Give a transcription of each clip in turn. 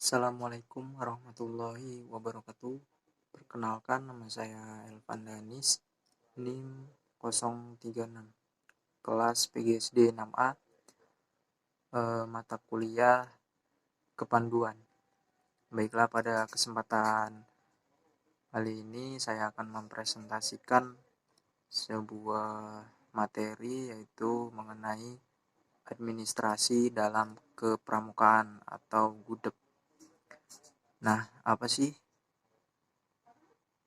Assalamualaikum warahmatullahi wabarakatuh. Perkenalkan, nama saya Elvan Danis, NIM 036, kelas PGSD 6A, mata kuliah Kepanduan. Baiklah, pada kesempatan kali ini saya akan mempresentasikan sebuah materi, yaitu mengenai administrasi dalam kepramukaan atau GUDEP. Nah, apa sih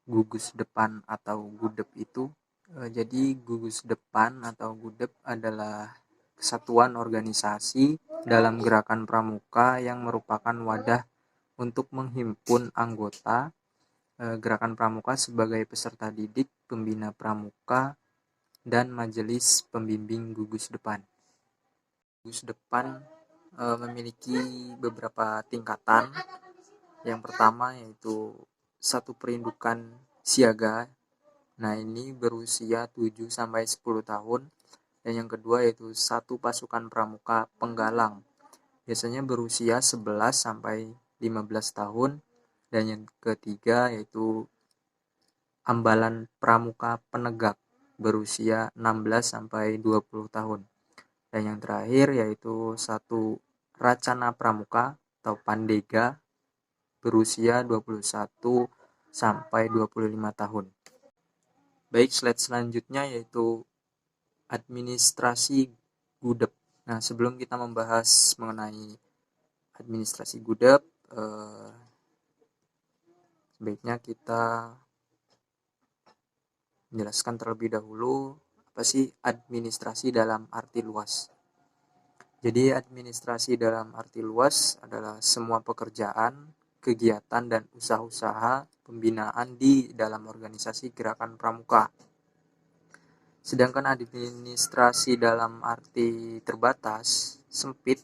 gugus depan atau GUDEP itu? Jadi gugus depan atau GUDEP adalah kesatuan organisasi dalam gerakan pramuka yang merupakan wadah untuk menghimpun anggota gerakan pramuka sebagai peserta didik, pembina pramuka, dan majelis pembimbing gugus depan. Gugus depan memiliki beberapa tingkatan. Yang pertama yaitu satu perindukan siaga. Nah, ini berusia 7 sampai 10 tahun. Dan yang kedua yaitu satu pasukan pramuka penggalang. Biasanya berusia 11 sampai 15 tahun. Dan yang ketiga yaitu ambalan pramuka penegak berusia 16 sampai 20 tahun. Dan yang terakhir yaitu satu racana pramuka atau pandega berusia 21 sampai 25 tahun. Baik, slide selanjutnya yaitu administrasi GUDEP. Nah, sebelum kita membahas mengenai administrasi GUDEP, sebaiknya kita menjelaskan terlebih dahulu apa sih administrasi dalam arti luas. Jadi administrasi dalam arti luas adalah semua pekerjaan, kegiatan, dan usaha-usaha pembinaan di dalam organisasi gerakan pramuka. Sedangkan administrasi dalam arti terbatas, sempit,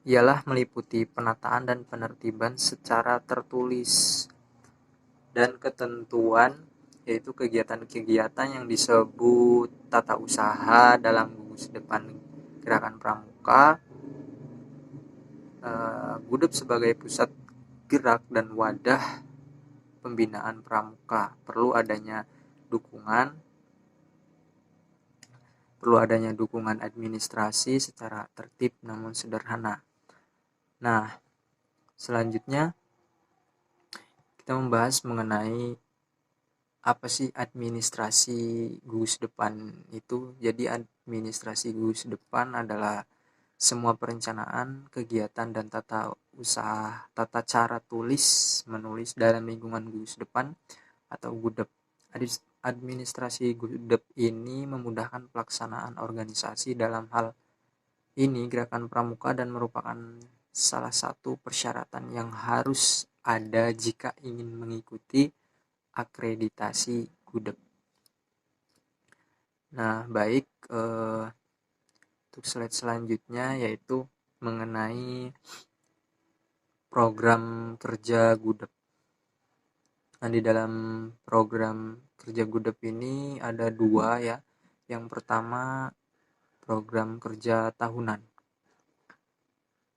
ialah meliputi penataan dan penertiban secara tertulis dan ketentuan, yaitu kegiatan-kegiatan yang disebut tata usaha dalam gugus depan gerakan pramuka. GUDEP sebagai pusat gerak dan wadah pembinaan pramuka perlu adanya dukungan administrasi secara tertib namun sederhana. Nah, selanjutnya kita membahas mengenai apa sih administrasi gugus depan itu. Jadi administrasi gugus depan adalah semua perencanaan, kegiatan, dan tata usaha, tata cara tulis menulis dalam lingkungan gugus depan atau GUDEP. Administrasi GUDEP ini memudahkan pelaksanaan organisasi. Dalam hal ini gerakan pramuka dan merupakan salah satu persyaratan yang harus ada jika ingin mengikuti akreditasi GUDEP. Nah, baik, untuk slide selanjutnya yaitu mengenai program kerja GUDEP. Nah, di dalam program kerja GUDEP ini ada dua ya. Yang pertama, program kerja tahunan.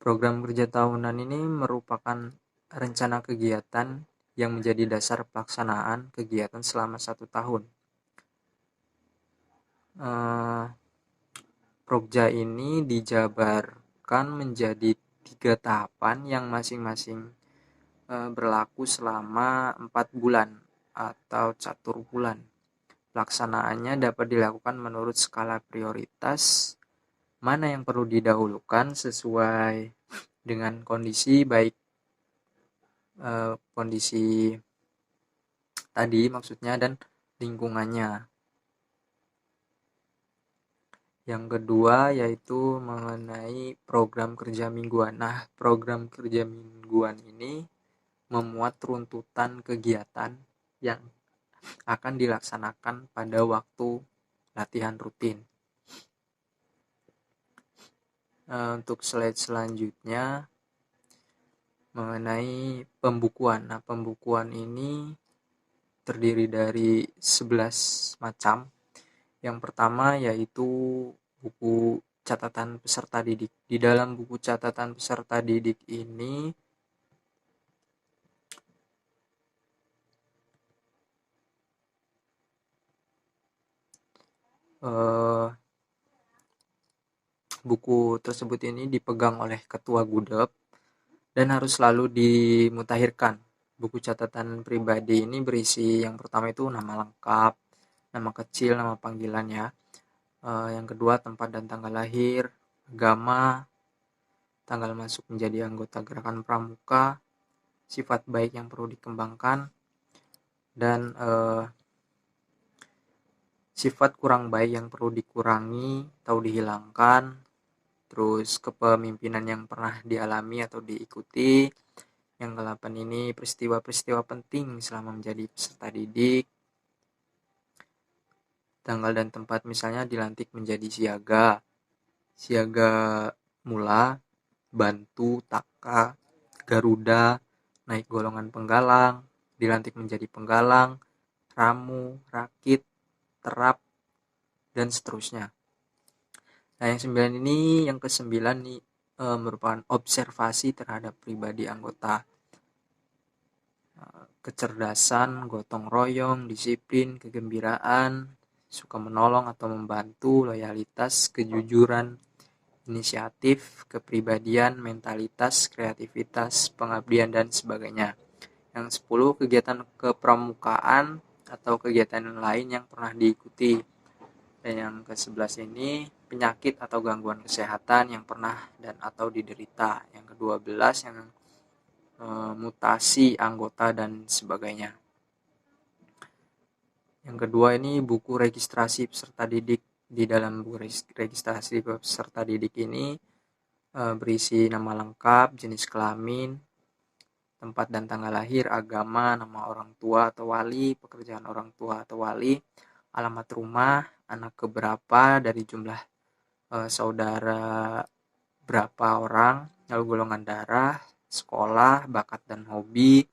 Program kerja tahunan ini merupakan rencana kegiatan yang menjadi dasar pelaksanaan kegiatan selama 1 tahun. Progja ini dijabarkan menjadi 3 tahapan yang masing-masing berlaku selama 4 bulan atau catur bulan. Pelaksanaannya dapat dilakukan menurut skala prioritas, mana yang perlu didahulukan sesuai dengan kondisi, baik kondisi tadi maksudnya dan lingkungannya. Yang kedua yaitu mengenai program kerja mingguan. Nah, program kerja mingguan ini memuat runtutan kegiatan yang akan dilaksanakan pada waktu latihan rutin. Untuk slide selanjutnya mengenai pembukuan. Nah, pembukuan ini terdiri dari 11 macam. Yang pertama yaitu buku catatan peserta didik. Di dalam buku catatan peserta didik ini Eh, Buku tersebut ini dipegang oleh ketua gudep dan harus selalu dimutakhirkan. Buku catatan pribadi ini berisi yang pertama itu nama lengkap, nama kecil, nama panggilan ya. Yang kedua tempat dan tanggal lahir, agama, tanggal masuk menjadi anggota gerakan pramuka, sifat baik yang perlu dikembangkan, dan sifat kurang baik yang perlu dikurangi atau dihilangkan, terus kepemimpinan yang pernah dialami atau diikuti. Yang ke-8 ini peristiwa-peristiwa penting selama menjadi peserta didik, tanggal dan tempat misalnya dilantik menjadi siaga, siaga mula, bantu, taka, garuda, naik golongan penggalang, dilantik menjadi penggalang, ramu, rakit, terap, dan seterusnya. Nah, yang 9 ini, yang ke-9 nih merupakan observasi terhadap pribadi anggota. Kecerdasan, gotong royong, disiplin, kegembiraan, suka menolong atau membantu, loyalitas, kejujuran, inisiatif, kepribadian, mentalitas, kreativitas, pengabdian, dan sebagainya. Yang 10 kegiatan kepramukaan atau kegiatan lain yang pernah diikuti. Dan yang ke-11 ini penyakit atau gangguan kesehatan yang pernah dan atau diderita. Yang ke-12 yang mutasi anggota dan sebagainya. Yang kedua ini buku registrasi peserta didik. Di dalam buku registrasi peserta didik ini berisi nama lengkap, jenis kelamin, tempat dan tanggal lahir, agama, nama orang tua atau wali, pekerjaan orang tua atau wali, alamat rumah, anak keberapa dari jumlah saudara berapa orang, lalu golongan darah, sekolah, bakat dan hobi,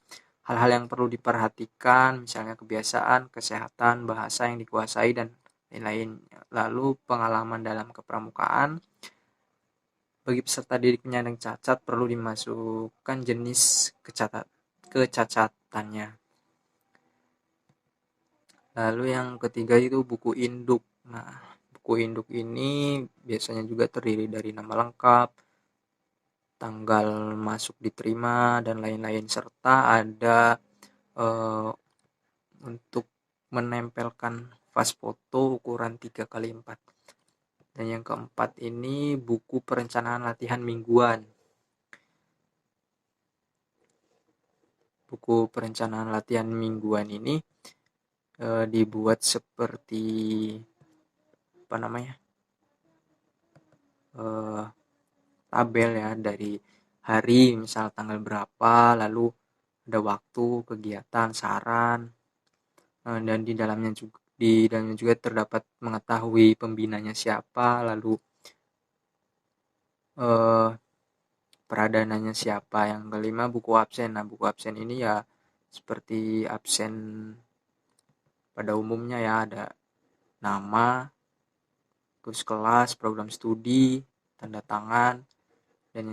hal-hal yang perlu diperhatikan, misalnya kebiasaan, kesehatan, bahasa yang dikuasai, dan lain-lain. Lalu pengalaman dalam kepramukaan. Bagi peserta didik penyandang cacat perlu dimasukkan jenis kecacatannya. Lalu yang ketiga itu buku induk. Nah, buku induk ini biasanya juga terdiri dari nama lengkap, tanggal masuk diterima, dan lain-lain, serta ada untuk menempelkan vas foto ukuran 3x4. Dan yang keempat ini buku perencanaan latihan mingguan. Buku perencanaan latihan mingguan ini dibuat seperti tabel ya, dari hari misal tanggal berapa, lalu ada waktu, kegiatan, saran, dan di dalamnya juga terdapat mengetahui pembinanya siapa, lalu peradananya siapa. Yang kelima buku absen. Nah, buku absen ini ya seperti absen pada umumnya ya, ada nama, terus kelas, program studi, tanda tangan, dan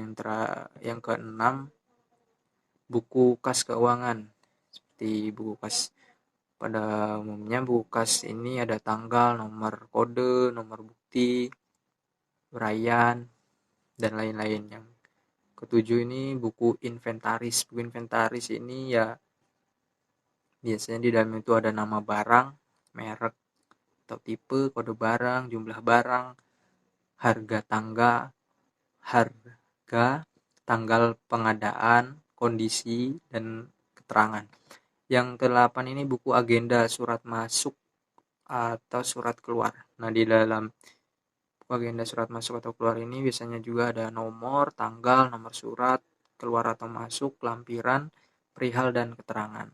yang keenam buku kas keuangan. Seperti buku kas pada umumnya, buku kas ini ada tanggal, nomor kode, nomor bukti, uraian, dan lain-lain. Yang ketujuh ini buku inventaris. Buku inventaris ini ya biasanya di dalam itu ada nama barang, merek atau tipe, kode barang, jumlah barang, harga tanggal pengadaan, kondisi, dan keterangan. Yang ke-8 ini buku agenda, surat masuk atau surat keluar. Nah, di dalam buku agenda surat masuk atau keluar ini biasanya juga ada nomor, tanggal, nomor surat, keluar atau masuk, lampiran, perihal, dan keterangan.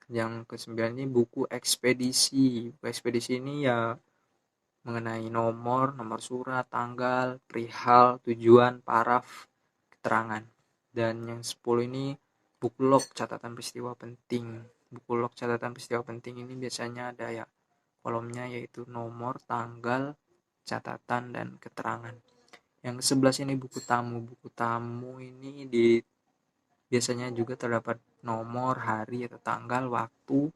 Yang ke-9 ini buku ekspedisi. Buku ekspedisi ini ya mengenai nomor surat, tanggal, perihal, tujuan, paraf, keterangan. Dan yang 10 ini buku log catatan peristiwa penting. Buku log catatan peristiwa penting ini biasanya ada ya kolomnya, yaitu nomor, tanggal, catatan, dan keterangan. Yang ke-11 ini buku tamu. Buku tamu ini biasanya juga terdapat nomor, hari atau tanggal, waktu,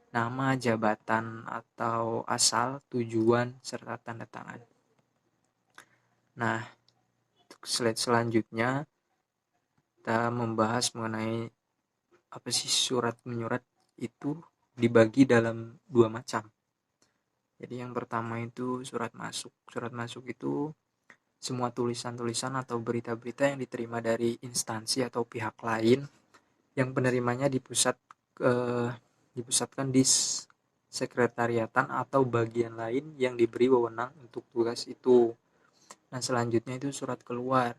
nama, jabatan atau asal, tujuan, serta tanda tangan. Nah, untuk slide selanjutnya kita membahas mengenai apa sih surat menyurat. Itu dibagi dalam dua macam. Jadi yang pertama itu surat masuk. Surat masuk itu semua tulisan-tulisan atau berita-berita yang diterima dari instansi atau pihak lain yang penerimanya dipusatkan di sekretariatan atau bagian lain yang diberi wewenang untuk tugas itu. Nah, selanjutnya itu surat keluar.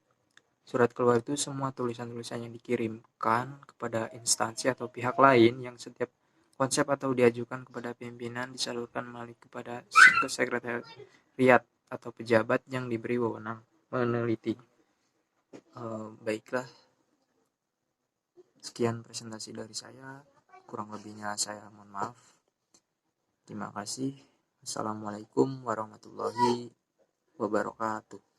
Surat keluar itu semua tulisan-tulisan yang dikirimkan kepada instansi atau pihak lain yang setiap konsep atau diajukan kepada pimpinan disalurkan melalui kepada sekretariat atau pejabat yang diberi wewenang meneliti. Baiklah, sekian presentasi dari saya. Kurang lebihnya saya mohon maaf. Terima kasih. Assalamualaikum warahmatullahi wabarakatuh.